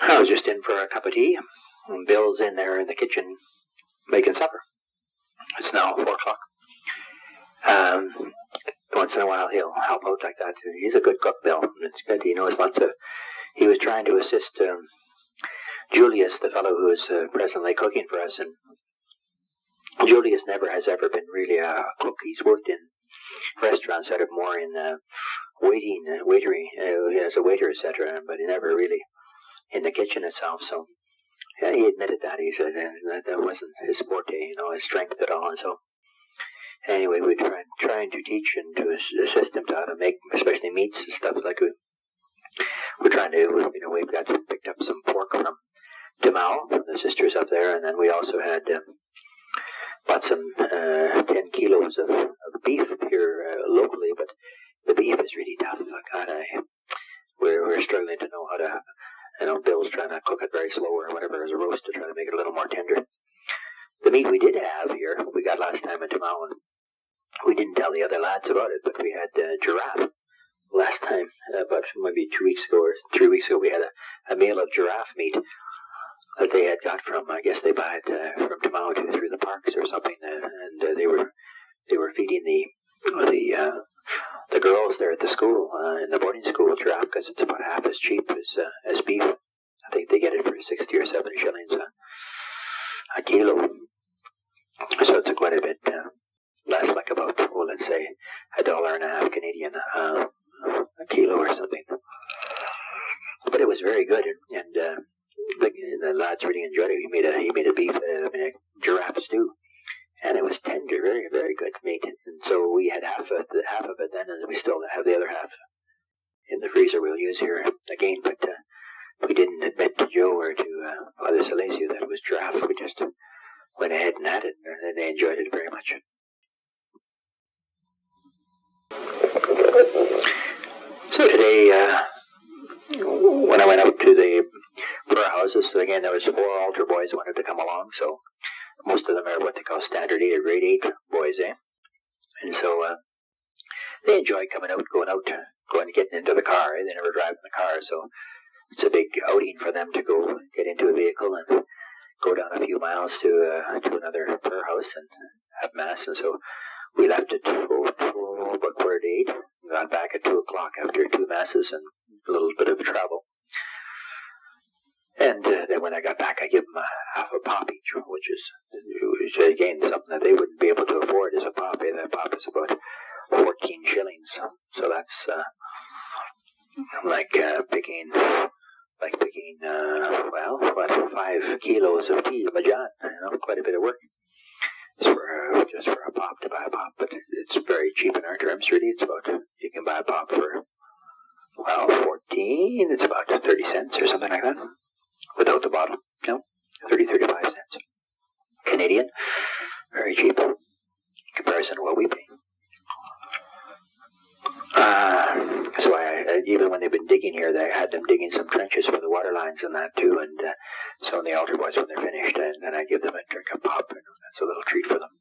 I was just in for a cup of tea. And Bill's in there in the kitchen making supper. It's now 4 o'clock. Once in a while he'll help out like that. He's a good cook, Bill. It's good. He knows lots of... He was trying to assist Julius, the fellow who is presently cooking for us, and Julius never has ever been really a cook. He's worked in restaurants that are more in waitering, as a waiter, etc., but he never really in the kitchen itself. So yeah, he admitted that. He said that wasn't his forte, his strength at all. And so anyway, we're trying to teach and to assist him to how to make, especially meats and stuff like that. We're trying to, we've picked up some pork from Tamal, from the sisters up there, and then we also had bought some 10 kilos of beef here locally, but the beef is really tough. God, we're struggling to know how to, Bill's trying to cook it very slow or whatever as a roast to try to make it a little more tender. The meat we did have here, we got last time in Tamal, and we didn't tell the other lads about it, but we had giraffe last time, about maybe 2 weeks ago or 3 weeks ago. We had a meal of giraffe meat that they had got from, I guess they buy it from Tamal through the parks or something, and they were feeding the girls there at the school, in the boarding school, giraffe, because it's about half as cheap as beef. I think they get it for 60 or 70 shillings a kilo. So it's quite a bit less, like about, let's say $1.50 Canadian a kilo or something. But it was very good, and the lads really enjoyed it. He made a giraffe stew, and it was tender, very, very good meat. And so we had half of it then, and we still have the other half in the freezer we'll use here again. But we didn't admit to Joe or to Father Salesio that it was giraffe. We just went ahead and had it, and they enjoyed it very much. So today, when I went out to the prayer houses, so again, there was 4 altar boys wanted to come along, so most of them are what they call standard 8 or grade 8 boys, And so they enjoy coming out, going and getting into the car. They never drive in the car, so it's a big outing for them to go get into a vehicle and go down a few miles to another prayer house and have mass. And so we left at about 8, got back at 2 o'clock after 2 masses and a little bit of travel. And then when I got back, I give them half a pop each, which is again something that they wouldn't be able to afford as a pop. That pop is about 14 shillings. So that's like picking 5 kilos of tea, Majan. Quite a bit of work. Just for a pop, to buy a pop, but it's very cheap in our terms, really. It's about, you can buy a pop for 14. It's about 30 cents or something like that. Without the bottle, 35 cents. Canadian, very cheap in comparison to what we pay. So I even when they've been digging here, they had them digging some trenches for the water lines and that too. And so the altar boys, when they're finished, and then I give them a drink of pop. That's a little treat for them.